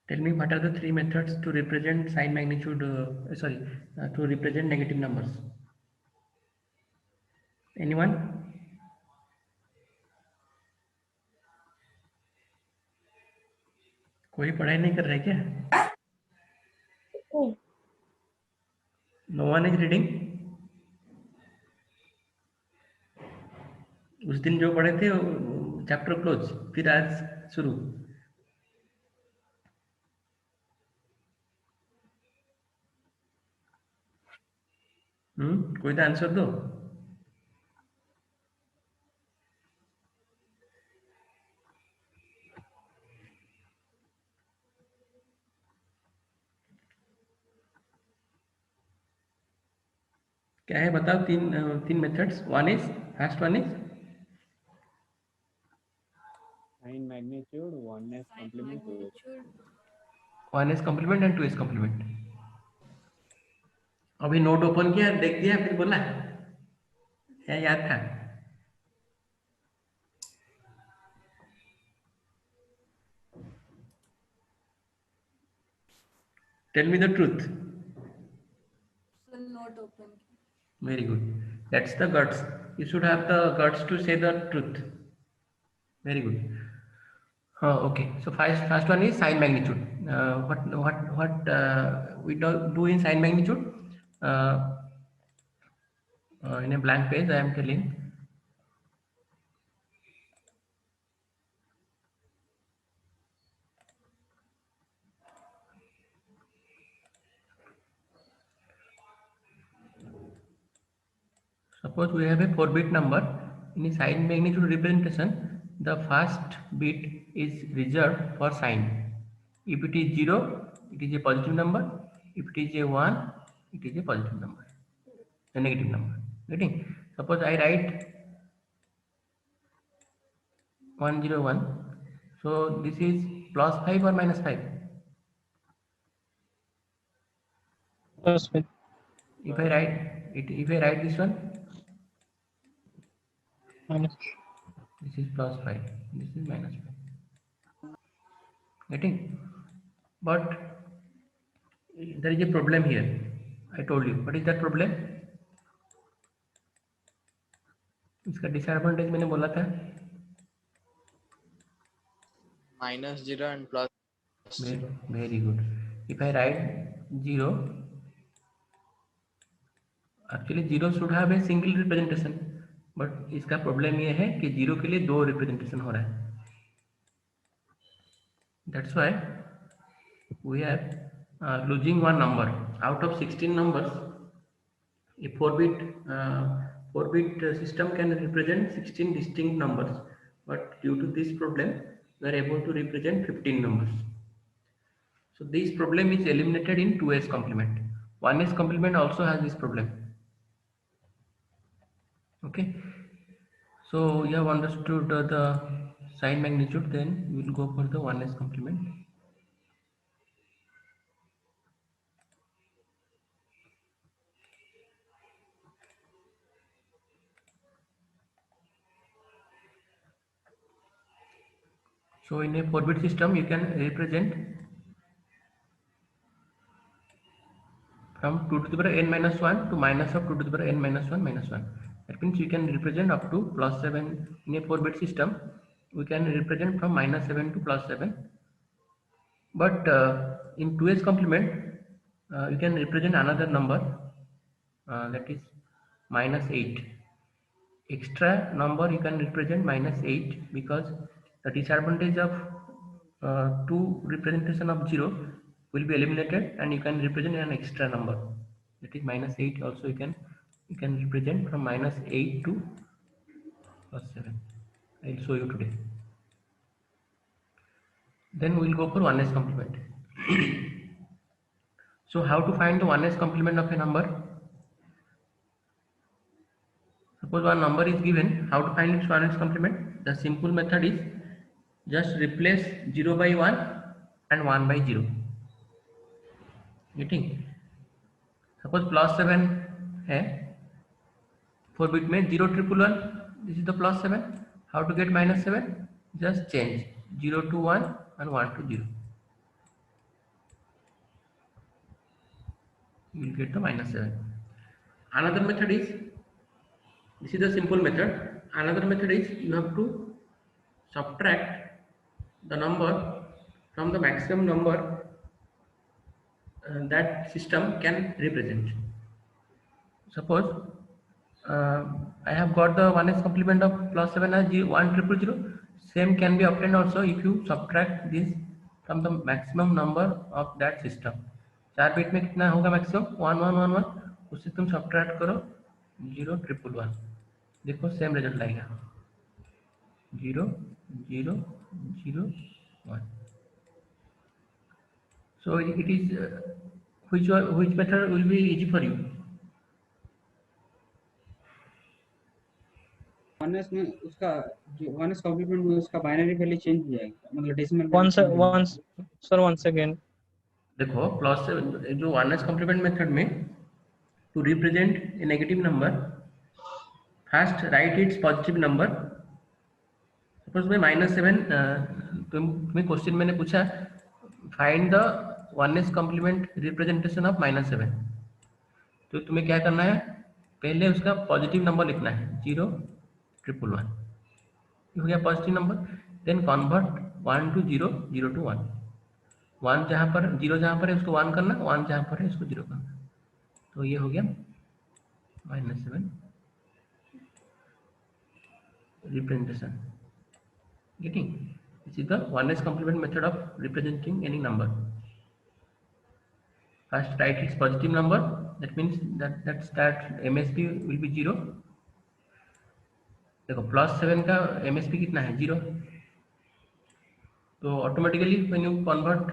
Tell me what are the three methods to represent sign magnitude, to represent negative numbers. Anyone? कोई पढ़ाई नहीं कर रहा है क्या? No one is reading. उस दिन जो पढ़े थे चैप्टर क्लोज, फिर आज शुरू. कोई तो आंसर दो. क्या है बताओ. तीन methods. First one is Sign magnitude, 1s complement, 2s. 1s complement and 2s complement. अभी नोट ओपन किया, देख दिया, फिर बोला क्या याद था? Tell me the truth. Not open. Very good. That's the guts. You should have the guts to say the truth. Very good. Okay. So first one is sign magnitude. What we do in sign magnitude? In a blank page, I am telling. Suppose we have a 4-bit number. In a sign magnitude representation, the first bit is reserved for sign. If it is 0, it is a positive number. If it is a 1, it is a positive number, a negative number. Getting? Suppose I write 101. So this is plus 5 or minus 5? Plus 5. If I write this one, Minus. this is plus 5, this is minus 5. Getting? But there is a problem here. I told you. What is that problem? इसका disadvantage मैंने बोला था. -0 and plus. Very good. If I write 0, actually 0 should have a single representation, but इसका problem ये है कि 0 के लिए 2 रिप्रेजेंटेशन हो रहा है. That's why we are losing one number out of 16 numbers. A 4-bit system can represent 16 distinct numbers, but due to this problem, we are able to represent 15 numbers. So this problem is eliminated in 2s complement. 1s complement also has this problem. Okay. So you have understood the sign magnitude. Then we will go for the 1s complement. So in a 4-bit system, you can represent from 2 to the power n minus 1 to minus of 2 to the power n minus 1 minus 1. That means you can represent up to plus 7 in a 4-bit system. We can represent from minus 7 to plus 7. But in 2s complement, you can represent another number, that is minus 8. Extra number you can represent minus 8 because the disadvantage of 2 representation of 0 will be eliminated, and you can represent an extra number, that is minus 8. Also you can represent from minus 8 to plus 7. I will show you today. Then we will go for 1s complement. So how to find the 1s complement of a number? Suppose one number is given, how to find its 1s complement? The simple method is just replace 0 by 1 and 1 by 0. Getting? Suppose plus 7 है, 4-bit में 0 1 1, this is the plus 7. How to get minus 7? Just change 0 to 1 and 1 to 0. you will get the -7. Another method is, this is the simple method. Another method is you have to subtract the number from the maximum number that system can represent. Suppose I have got the 1s complement of +7 as 1,000,000. Same can be obtained also if you subtract this from the maximum number of that system. 4 bit में कितना होगा maximum 1111, उससे तुम subtract करो 0,111, देखो same result आएगा 0,0,0,1. So it is which method will be easy for you? वनएस में उसका जो वनएस कॉम्प्लीमेंट में उसका बाइनरी वैल्यू चेंज हो जाएगा, मतलब डेसिमल once again. देखो प्लस जो 1s कॉम्प्लीमेंट मेथड में to represent a negative number first write its positive number. Suppose में -7 तुम्हें क्वेश्चन मैंने पूछा find the 1s complement representation of -7. तो तुम्हें क्या करना है, पहले उसका पॉजिटिव नंबर लिखना है 0,111, हो गया positive number. Then convert 1 to 0, 0 to 1. 1 जहाँ पर 0 जहाँ पर है उसको 1 करना, 1 जहाँ पर है उसको 0 करना. तो ये हो गया -7 representation. Getting? This is the 1s complement method of representing any number. First write its positive number. That means that MSB will be 0. देखो +7 का MSB कितना है 0. तो automatically when you convert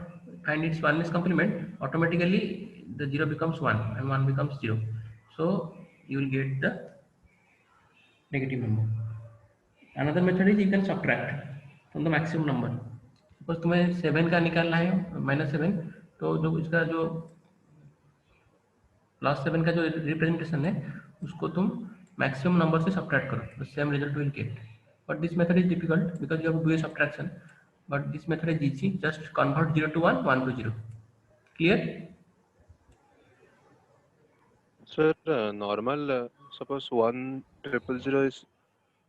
find its 1s complement, automatically the 0 becomes 1 and 1 becomes 0. So you will get the negative number. Another method is you can subtract from the maximum number. Suppose तुम्हें 7 का निकालना है -7, तो जो इसका जो +7 का जो रिप्रेजेंटेशन है उसको तुम मैक्सिमम नंबर से सब्ट्रैक्ट करो, the same result will get. But this method is difficult because you have to do a subtraction. But this method is easy. Just convert 0 to 1, 1 to 0. Clear? Sir, normal, suppose 1,000,000 is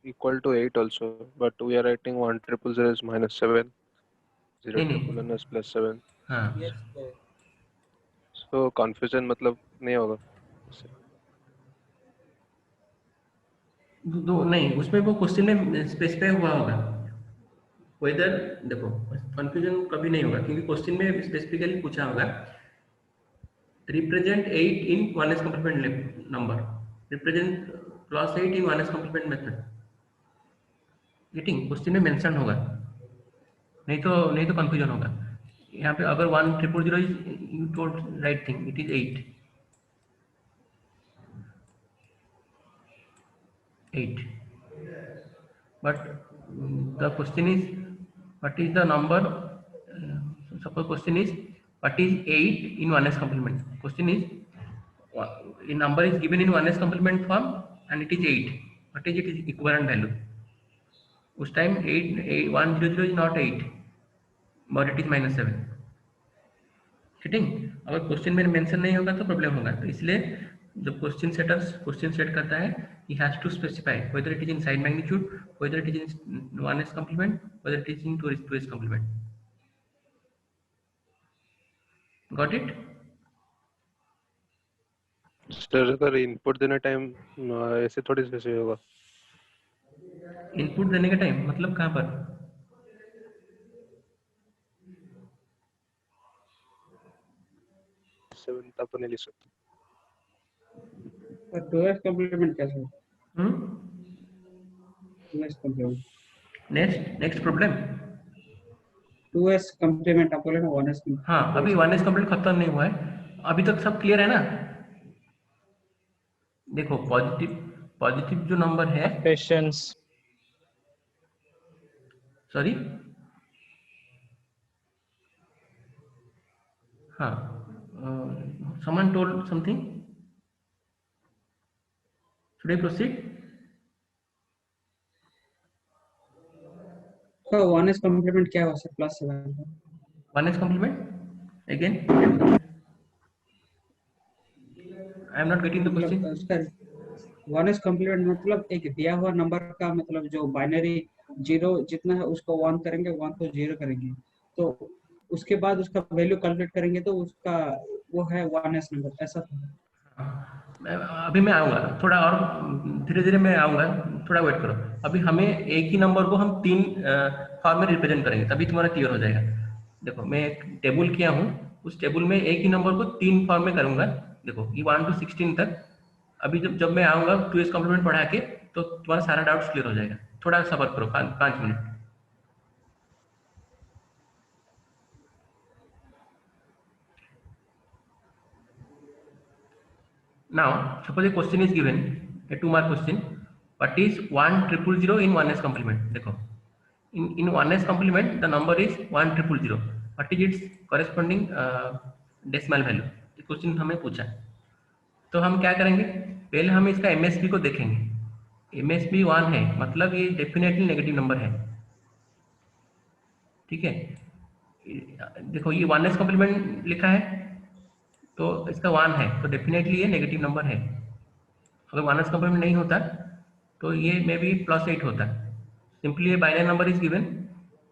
equal to 8 also, but we are writing 1,000,000 is -7, नहीं. 0,111 is +7. हाँ. So confusion मतलब नहीं होगा उससे? नहीं, उसमें वो question में स्पेसिफाई हुआ होगा वेदर. देखो कंफ्यूजन कभी नहीं होगा क्योंकि क्वेश्चन में स्पेसिफिकली पूछा होगा represent 8 in 1s complement number, represent +8 in 1s complement method. Getting? Question में मेंशन होगा, नहीं तो कंफ्यूजन होगा. यहाँ पे अगर 1,000,000 is you told right thing, it is 8. But the question is what is the number? Suppose question is what is 8 in 1s complement. Question is a number is given in 1s complement form and it is 8. What is its equivalent value? उस time 1,0,0 is not 8 but it is -7. ठीक? अगर question में mention नहीं होगा तो problem होगा. तो इसलिए जब क्वेश्चन सेट करता है, he has to specify whether it is in side magnitude, whether it is in 1s complement, whether it is in 2s complement. Got it? Sir अगर इनपुट देने टाइम ऐसे थोड़ी से होगा. इनपुट देने का टाइम मतलब कहाँ पर? सेवन तो नहीं लिख सकते. पर 2s कॉम्प्लीमेंट कैसे? 2s complement next problem. 2s complement आप बोले ना 1s. हाँ, अभी 1s कंप्लीट खत्म नहीं हुआ है, अभी तक सब क्लियर है ना. देखो पॉजिटिव जो नंबर है, Patience. सॉरी, हाँ, someone told something. Should I proceed? तो 1s कॉम्प्लीमेंट क्या हो सकता है? +7 1s complement again. I am not getting the मतलब क्वेश्चन. उसका वन एस कॉम्प्लीमेंट मतलब एक दिया हुआ नंबर का मतलब जो बाइनरी जीरो जितना है उसको वन करेंगे, वन को जीरो करेंगे, तो उसके बाद उसका वैल्यू कैलकुलेट करेंगे तो उसका वो है वन एस नंबर, ऐसा था। अभी मैं आऊँगा थोड़ा और धीरे धीरे मैं आऊँगा, थोड़ा वेट करो. अभी हमें एक ही नंबर को हम 3 फॉर्म में रिप्रेजेंट करेंगे, तभी तुम्हारा क्लियर हो जाएगा. देखो मैं एक टेबल किया हूँ, उस टेबल में एक ही नंबर को 3 फॉर्म में करूँगा. देखो ये 1 to 16 तक. अभी जब जब मैं आऊँगा 2s कॉम्प्लीमेंट पढ़ा के, तो तुम्हारा सारा डाउट्स क्लियर हो जाएगा. थोड़ा सब्र करो, 5 minute. Now, suppose a question is given, a 2-mark question. What is 1,000 in 1s complement? देखो, in 1s complement the number is 1,000. What is its corresponding decimal value? ये क्वेश्चन हमें पूछा. तो हम क्या करेंगे? पहले हम इसका MSB को देखेंगे. MSB 1 है, मतलब ये डेफिनेटली नेगेटिव नंबर है. ठीक है. देखो ये 1s complement लिखा है, तो इसका 1 है, तो डेफिनेटली ये नेगेटिव नंबर है. अगर 1s कॉम्प्लीमेंट नहीं होता तो ये मे बी +8 होता. सिंपली ये binary number is given,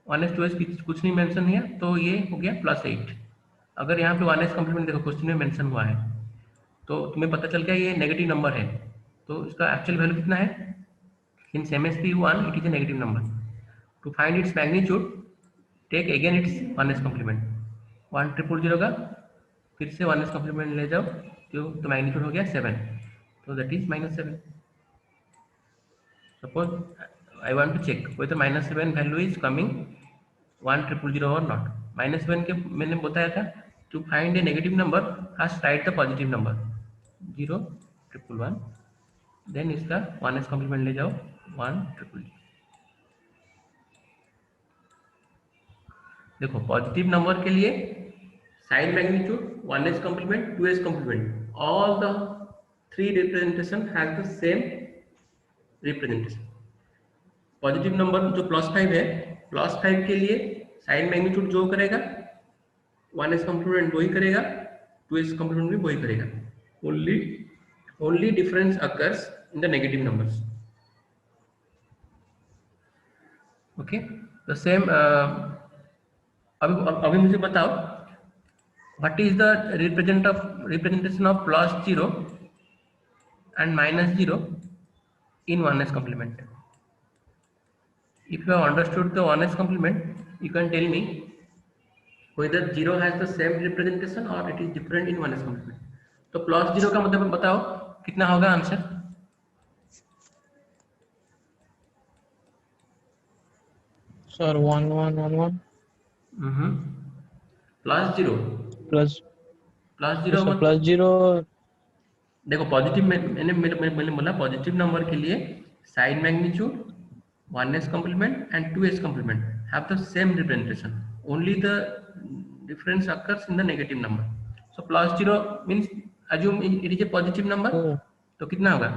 1s 2s कुछ नहीं मेंशन है, तो ये हो गया +8. अगर यहाँ पे 1s कॉम्प्लीमेंट देखो क्वेश्चन में मेंशन हुआ है, तो तुम्हें पता चल गया ये नेगेटिव नंबर है. तो इसका एक्चुअल वैल्यू कितना है? Since MSB 1 it is a negative number. To find its magnitude take again its 1s complement. 1,000 का फिर से 1s कॉम्प्लीमेंट ले जाओ, तो मैग्नीट्यूड हो गया 7. So that is -7. Suppose I want to check whether -7 value is coming 1,000 or not. -7 के मैंने बताया था, to find a negative number first write the positive number 0 1 1. Then इसका 1s कॉम्प्लीमेंट ले जाओ 1,000. देखो पॉजिटिव नंबर के लिए sign magnitude 1s complement 2s complement, all the 3 representation has the same representation. Positive number जो +5 है, +5 के लिए साइन मैग्नीट्यूड जो करेगा 1s कॉम्प्लीमेंट वही करेगा, 2s कॉम्प्लीमेंट भी वही करेगा. only difference occurs in the negative numbers. Okay, the same. अभी मुझे बताओ what is the representation of +0 and -0 in 1s complement? If you have understood the 1s complement, you can tell me whether 0 has the same representation or it is different in 1s complement. तो +0 का मतलब बताओ कितना होगा answer? Sir, 1 1 1 1 +0 plus +0 sir, plus 0. देखो positive मैंने बोला positive number के लिए sign magnitude 1s complement and 2s complement have the same representation. Only the difference occurs in the negative number. So +0 means assume it is a positive number. Oh. तो कितना होगा?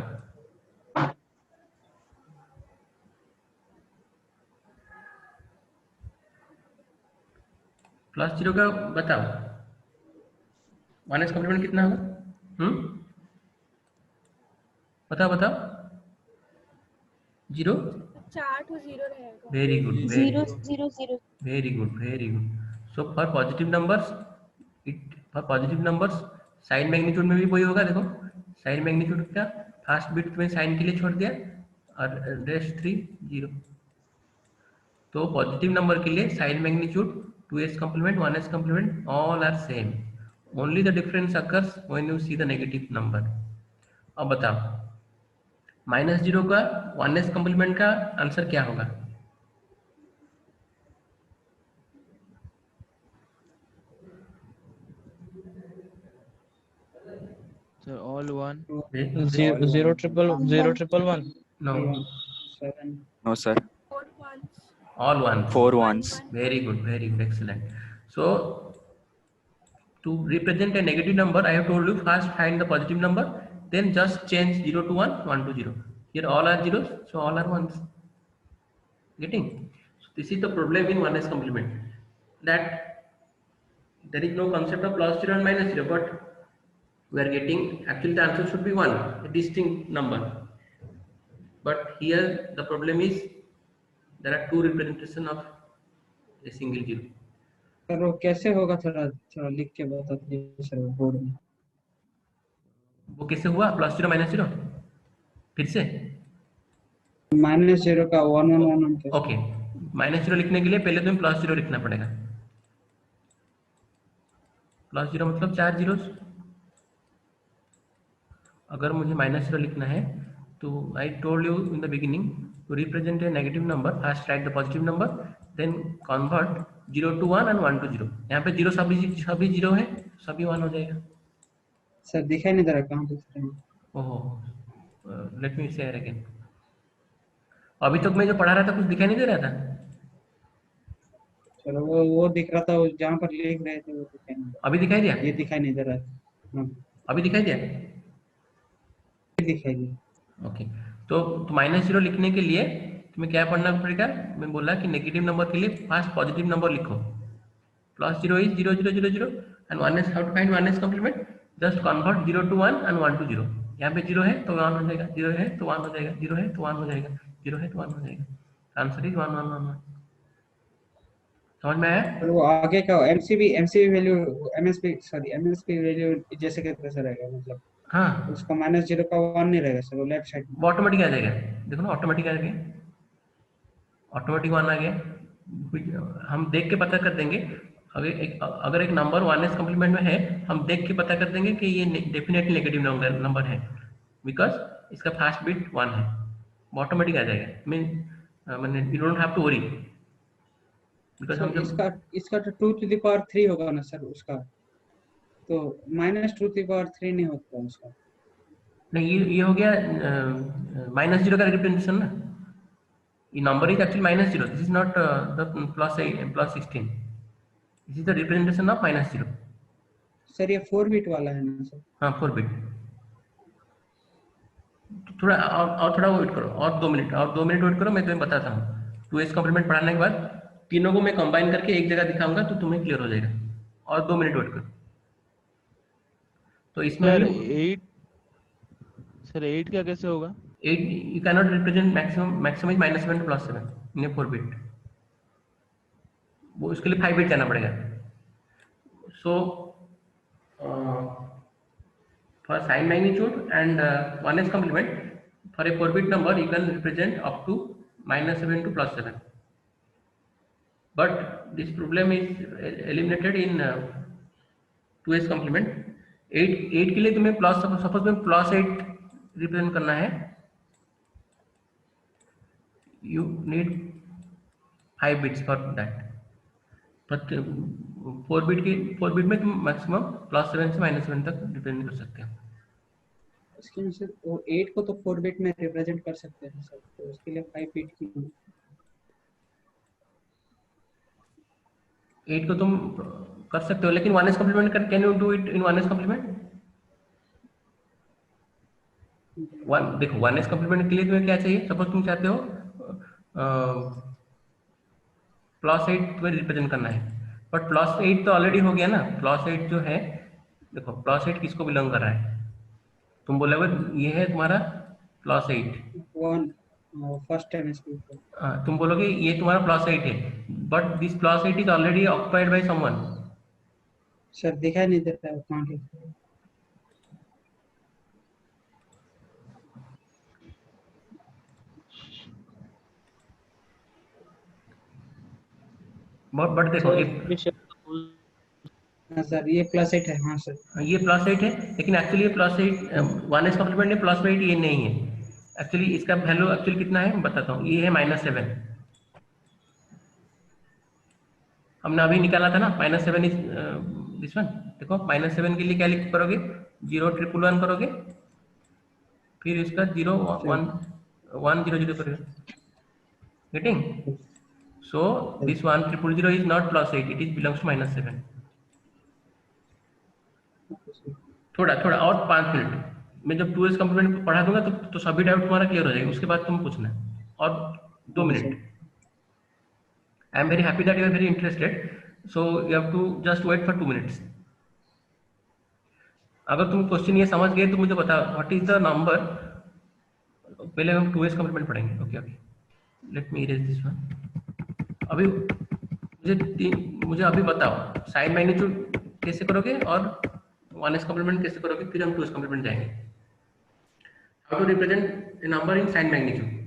+0 का बताओ, 1s complement कितना होगा? बताओ 0 4 to 0 रहेगा. Very good 0 0 0. Very good. So for positive numbers sign magnitude में भी वही होगा. देखो साइन मैग्नीट्यूड का फर्स्ट बिट में साइन के लिए छोड़ दिया और रेस्ट 3 0. तो पॉजिटिव नंबर के लिए sign magnitude 2s complement 1s complement all are same. Only the difference occurs when you see the negative number. अब बताओ -0 का 1s complement का आंसर क्या होगा? So all 1. 0 triple 1. No, 7. No, sir. 4 1s. all one. 4 ones. Very good, excellent. So to represent a negative number, I have told you first find the positive number, then just change 0 to 1, 1 to 0. Here all are zeros, so all are ones. Getting? So this is the problem in 1s complement, that there is no concept of +0 and -0, but we are getting, actually the answer should be 1, a distinct number, but here the problem is there are two representation of a single zero. Sir वो कैसे होगा, थोड़ा थोड़ा लिख के बता दीजिए sir board में। वो कैसे हुआ +0 -0 फिर से? -0 का 1 1 1 1 कैसे? ओके, -0 लिखने के लिए पहले तुम्हें +0 लिखना पड़ेगा। +0 मतलब 4 जीरोस। अगर मुझे -0 लिखना है तो I told you in the beginning to represent a negative number, first write the positive number, then convert 0 to 1 and 1 to 0। यहाँ पे 0 सभी 0 है, सभी 1 हो जाएगा। सर दिखाई नहीं दे रहा, कहाँ दिख रहा है? ओहो, लेट मी से अगेन। अभी तक मैं जो पढ़ा रहा था कुछ दिखाई नहीं दे रहा था? चलो वो दिख रहा था, वो जहाँ पर लिख रहे थे वो दिखाई नहीं दे अभी दिखाई दिया? रहा। ये दिखाई नहीं दे रहा है। हाँ अभी दिखाई दिया? ये दिखाई दिया। ओके, तो -0 लिखने के लिए तुम्हें क्या पढ़ना पड़ेगा? मैं बोला कि नेगेटिव नंबर के लिए फर्स्ट पॉजिटिव नंबर लिखो। +0 is 0 0 0 0 and 1 is, how to find 1 is complement? Just convert 0 to 1 and 1 to 0। यहाँ पे 0 है तो 1 हो जाएगा, 0 है तो 1 हो जाएगा, 0 है तो 1 हो जाएगा, 0 है तो 1 हो जाएगा। Answer is 1 1 1 1। समझ में आया? और वो आगे का एमसीबी वैल्यू, एमएसपी वैल्यू जैसे कि कैसे रहेगा, मतलब हाँ, उसका -0 का 1 नहीं रहेगा सर, वो लेफ्ट साइड में। वो ऑटोमेटिक आ जाएगा। देखो ना, ऑटोमेटिक आ गया, ऑटोमेटिक 1 आ गया। हम देख के पता कर देंगे। अगर एक नंबर 1s कॉम्प्लीमेंट में है, हम देख के पता कर देंगे कि ये डेफिनेटली नेगेटिव नंबर है, बिकॉज इसका फर्स्ट बिट 1 है, वो ऑटोमेटिक आ जाएगा। मैंने you don't have to worry, because हम जब इसका तो 2⁻³ होगा ना सर उसका, तो -2⁻³ नहीं होता उसका। नहीं, ये हो गया -0 का रिप्रेजेंटेशन ना। ये number is actually -0, this is not the +16, this is the representation of -0। Sir ये 4 बिट वाला है ना सर? हाँ, 4 बिट। थोड़ा और थोड़ा वेट करो, और 2 मिनट, और 2 मिनट वेट करो, मैं तुम्हें बताता हूँ। 2s कॉम्प्लीमेंट पढ़ाने के बाद तीनों को मैं कंबाइन करके एक जगह दिखाऊंगा तो तुम्हें क्लियर हो जाएगा। और 2 मिनट वेट करो। तो इसमें सर भी 8 का कैसे होगा? 8 you cannot represent maximum is -7 to +7 in a 4 bit। वो उसके लिए 5 बिट जाना पड़ेगा। So for sign magnitude and 1s complement for a 4 bit number you can represent up to -7 to +7, but this problem is eliminated in 2s complement। 8 के लिए तुम्हें suppose में +8 represent करना है, you need 5 bits for that। but 4 bit में तुम maximum +7 से -7 तक रिप्रेजेंट कर सकते हो। इसके में सर वो 8 को तो 4 बिट में रिप्रेजेंट कर सकते हैं सर, तो उसके लिए 5 बिट की 8 को तुम कर सकते हो, लेकिन 1s कॉम्प्लीमेंट कर, can you do it in 1s complement? देखो 1s कॉम्प्लीमेंट के लिए तुम्हें क्या चाहिए? सपोज तुम चाहते हो +8 तुम्हें रिप्रेजेंट करना है, बट +8 तो ऑलरेडी हो गया ना। +8 जो है, देखो +8 किसको बिलोंग कर रहा है? तुम बोलोगे ये है तुम्हारा +8, 1 फर्स्ट एमएसपी को। तुम बोलोगे ये तुम्हारा +8 है, but this +8 is already occupied by someone. Sir दिखाई नहीं देता है, कहाँ लिख रहे हैं? बट देखो हाँ सर ये +8 है। हाँ सर ये +8 है, लेकिन एक्चुअली ये +8 1s कॉम्प्लीमेंट में +8 ये नहीं है। एक्चुअली इसका वैल्यू एक्चुअली कितना है मैं बताता हूँ। ये है -7, हमने अभी निकाला था ना। -7 इज दिस वन। देखो -7 के लिए क्या लिख करोगे? 0 1 1 करोगे, फिर इसका 0 1 1 0 0 करोगे। Getting? So this 1 0 0 is not +8, it is belongs to -7। थोड़ा और 5 मिनट मैं जब 2s कॉम्प्लीमेंट पढ़ा दूंगा तो सभी डाउट तुम्हारा क्लियर हो जाएगा। उसके बाद तुम पूछना। और 2 minute. I am very happy that you are very interested, so you have to just wait for 2 minutes. अगर तुम क्वेश्चन ये समझ गए तो मुझे बताओ व्हाट इज द नंबर। पहले हम 2s कॉम्प्लीमेंट पढ़ेंगे। Okay okay, let me erase this one. अभी मुझे अभी बताओ साइन मैग्नीट्यूड कैसे करोगे और 1s कॉम्प्लीमेंट कैसे करोगे, फिर हम 2s कॉम्प्लीमेंट जाएंगे। How to represent a number in sign magnitude.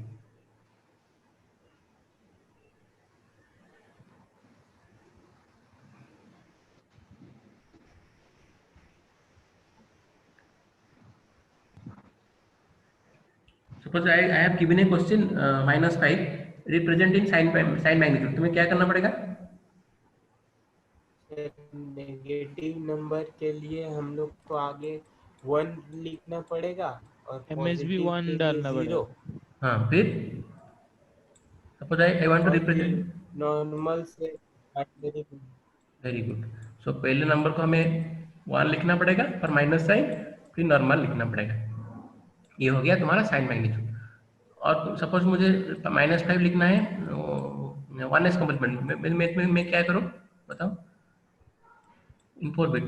Suppose I have given a question -5 represent in sin magnitude। तुम्हें क्या करना पड़ेगा? नेगेटिव नंबर के लिए हम लोग को आगे 1 लिखना पड़ेगा और MSB पॉजिटिव 1 के लिए डालना 0। पड़ेगा। हाँ, फिर suppose I want to represent normal से बाइनरी। Very good. सो पहले नंबर को हमें 1 लिखना पड़ेगा और माइनस साइन, फिर नॉर्मल लिखना पड़ेगा। ये हो गया तुम्हारा साइन मैग्नीट्यूड। और सपोज मुझे -5 लिखना है 1s कॉम्प्लीमेंट में मैं क्या करूँ बताओ इन 4 बिट।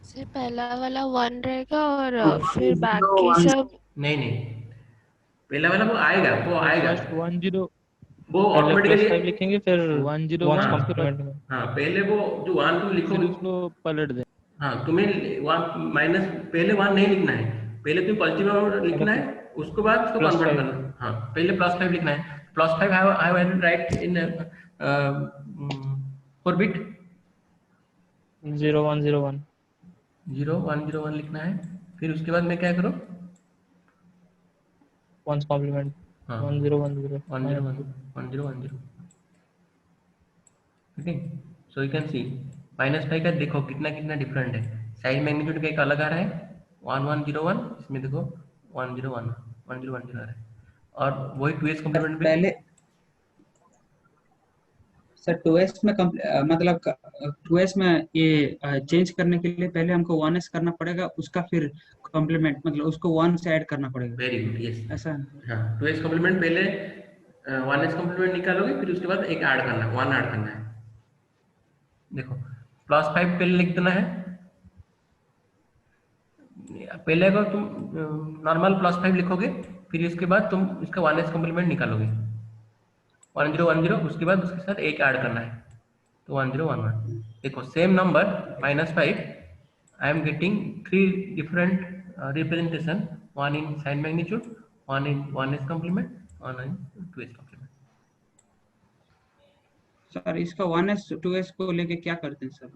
से पहला वाला 1 रहेगा और फिर बाकी सब नहीं, पहला वाला वो आएगा फर्स्ट 1 0 वो पहले +5 ऑटोमेटिकली। लिखेंगे, फिर 1 0 1 कॉम्प्लीमेंट में, हाँ, पहले वो जो 1 2 फिर लिखोगे। उसको पलट दें। हाँ, तुम्हें 1 माइनस पहले 1 नहीं लिखना है, पहले तुम्हें पॉजिटिव नंबर लिखना है, उसके बाद उसको कन्वर्ट करना है। हाँ, पहले +5 लिखना है। +5 I have right in 4 bit 0 1 0 1 0 1 0 1 लिखना है। फिर उसके बाद मैं क्या करूँ 1 कॉम्प्लीमेंट 1 0 1 0 1 0 1 0 1 0। ठीक, सो यू कैन सी -5 का देखो कितना डिफरेंट है। साइन मैग्नीट्यूड का एक अलग आ रहा है 1 1 0 1, इसमें देखो 1 0 1 1 0 1 0 आ रहा है। और वही 2s कॉम्प्लीमेंट भी पहले सर 2s में मतलब 2s में ये चेंज करने के लिए पहले हमको 1s करना पड़ेगा, उसका फिर कॉम्प्लीमेंट मतलब उसको 1 से ऐड करना पड़ेगा। वेरी गुड, यस ऐसा। हाँ, 2s कॉम्प्लीमेंट पहले 1s कॉम्प्लीमेंट निकालोगे, फिर उसके बाद एक ऐड करना है 1 ऐड करना है। देखो +5 पहले लिख देना है। पहले अगर तुम नॉर्मल +5 लिखोगे, फिर इसके बाद तुम इसका 1s कॉम्प्लीमेंट निकालोगे 1 0 1 0, उसके बाद उसके साथ एक ऐड करना है तो 1 0 1 1। देखो same number -5 I am getting 3 different representation, 1 in sign magnitude, 1 in 1s complement, 1 in 2s complement. Sir इसका 1s 2s को लेके क्या करते हैं सर?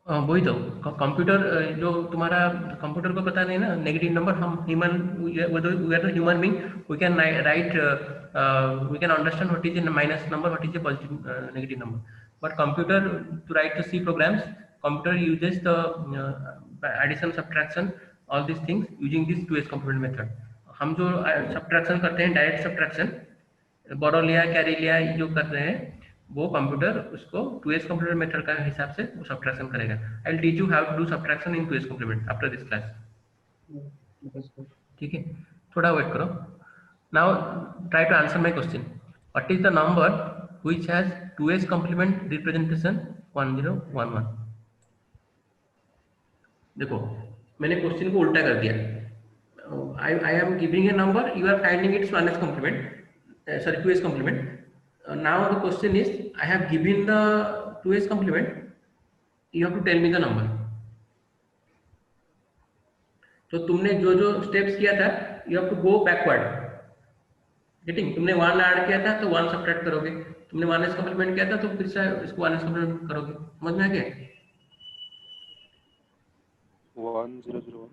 वही तो कंप्यूटर जो तुम्हारा कंप्यूटर को पता नहीं ना नेगेटिव नंबर। हम human we are human being, we can write we can understand what is a minus number, what is a positive negative number. But computer to write the C programs, computer uses the addition subtraction all this things using this 2s complement method. हम जो subtraction करते हैं direct subtraction, borrow लिया carry लिया जो कर रहे हैं, वो कंप्यूटर उसको 2s कॉम्प्लीमेंट मेथड का हिसाब से वो सब्ट्रैक्शन करेगा। I will teach you how to do subtraction in 2s complement after this class. ठीक है, थोड़ा वेट करो। Now try to answer my question. What is the number which has 2s complement representation 1 0 1 1। देखो मैंने question को उल्टा कर दिया। I am giving a number, you are finding its 1s complement, sorry 2s complement. Now the question is I have given the 2s complement, you have to tell me the number. तो तुमने जो steps किया था you have to go backward, getting? तुमने 1 add किया था तो 1 subtract करोगे, तुमने 1s कॉम्प्लीमेंट किया था तो फिर से इसको 1s कॉम्प्लीमेंट करोगे। समझ में आ गया? 1 0 0 1।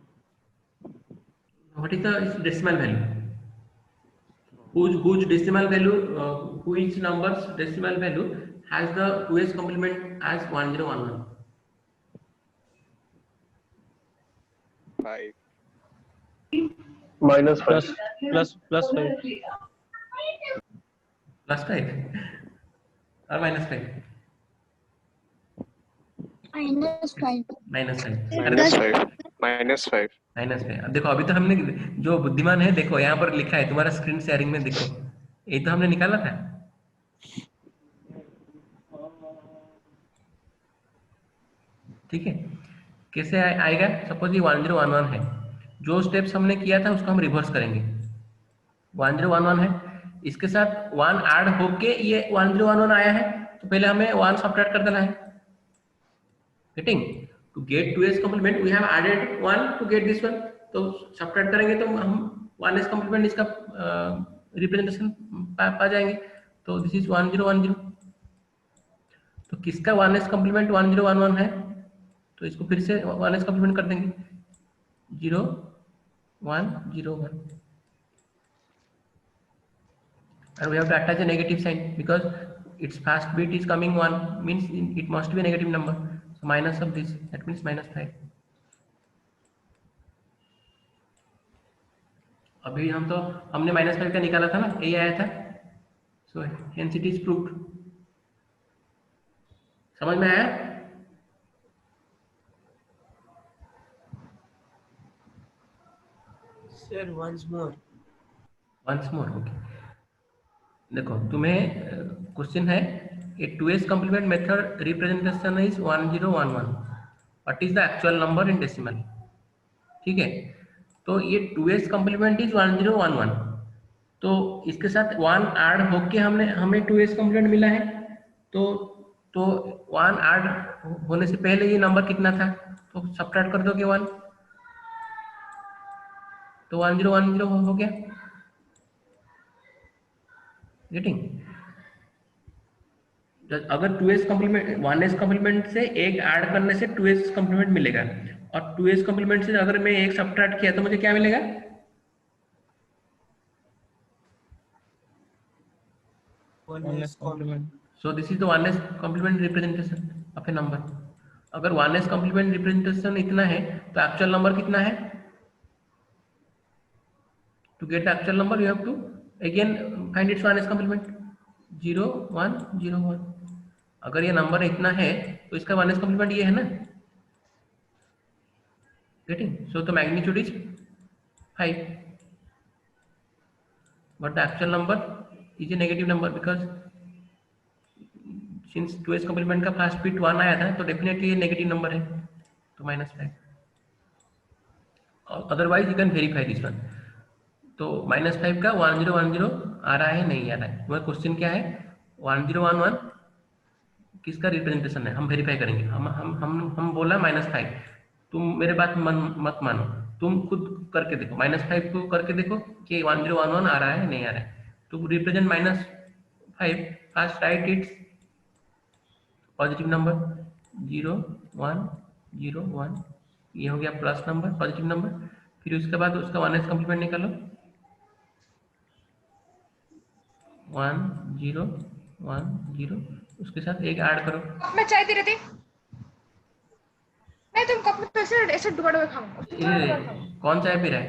What is the decimal value? Whose decimal value, which number's decimal value has the 2s complement as 1 0 1 1? 5 -5 +5 +5 or -5? -5 -5। अब देखो अभी तो हमने जो बुद्धिमान है देखो यहाँ पर लिखा है तुम्हारा स्क्रीन शेयरिंग में, देखो ये तो हमने निकाला था। ठीक है, कैसे आएगा? सपोज ये 1011 है, जो स्टेप्स हमने किया था उसको हम रिवर्स करेंगे। 1011 है, इसके साथ 1 ऐड होके ये 1011 आया है, तो पहले हमें 1 सब्ट्रैक्ट कर देना है। Getting? To get 2s complement we have added 1 to get this one, तो सब्ट्रैक्ट करेंगे तो हम 1s कंप्लीमेंट इसका रिप्रेजेंटेशन पा जाएंगे। तो दिस इज 1010। तो किसका 1s कंप्लीमेंट 1011 है, तो इसको फिर से 1s कंप्लीमेंट कर देंगे, 0 1 0 1, and we have to attach a negative sign because its first bit is coming 1, means it must be a negative number, so minus of this, that means -5. अभी हमने -5 का निकाला था ना, यही आया था, so hence it is proved। समझ में आया? Sir once more okay. देखो तुम्हें क्वेश्चन है, ए 2s complement method representation is 1011, what is the actual number in decimal. ठीक है, तो ये 2s कंप्लीमेंट इज 1011, तो इसके साथ 1 ऐड होके हमें 2s कंप्लीमेंट मिला है, तो 1 ऐड होने से पहले ये नंबर कितना था, तो सब्ट्रैक्ट कर दोगे 1, तो 1010 हो गया। गेटिंग? अगर 2s कंप्लीमेंट 1s कंप्लीमेंट से एक ऐड करने से 2s कंप्लीमेंट मिलेगा, और 2s कंप्लीमेंट से अगर मैं एक सब्ट्रैक्ट किया तो मुझे क्या मिलेगा? 1s complement। So this is the 1s complement representation of A number. अगर 1s कंप्लीमेंट रिप्रेजेंटेशन इतना है, तो एक्चुअल नंबर कितना है? To get actual number you have to again find its 1s complement, 0 1 0 1। अगर ये नंबर इतना है तो इसका 1s कंप्लीमेंट ये है ना। Getting? So the magnitude is 5, but the actual number is a negative number because since 2s complement का फर्स्ट बिट 1 आया था, तो डेफिनेटली ये नेगेटिव नंबर है, तो -5। Otherwise you can verify this one. तो -5 का 1010 आ रहा है, नहीं आ रहा है। तुम्हारा क्वेश्चन क्या है? 1011 किसका रिप्रेजेंटेशन है, हम वेरीफाई करेंगे। हम बोला -5, तुम मेरे बात मत मानो, तुम खुद करके देखो, -5 को करके देखो कि 1011 आ रहा है नहीं आ रहा है। तो represent -5, first write its positive number 0 1 0 1, ये हो गया प्लस नंबर, पॉजिटिव नंबर। फिर उसके बाद उसका 1s कंप्लीमेंट निकालो, 1 0 1 0, उसके साथ एक ऐड करो। मैं चाय दे रही थी, नहीं तुम कप में तो ऐसे डुबा डुबा खाऊंगा। ये कौन चाय पी रहा है?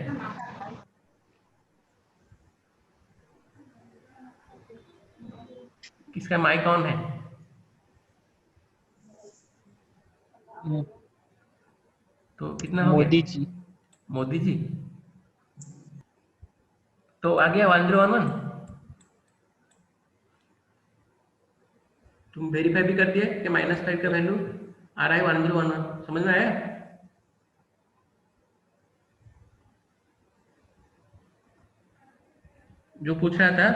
किसका माइक ऑन है? तो कितना हो मोदी गया? जी। मोदी जी। तो आ गया 1011, तुम वेरीफाई भी कर दिया कि -5 का वैल्यू आ रहा है 1011। समझ में आया? जो पूछ रहा था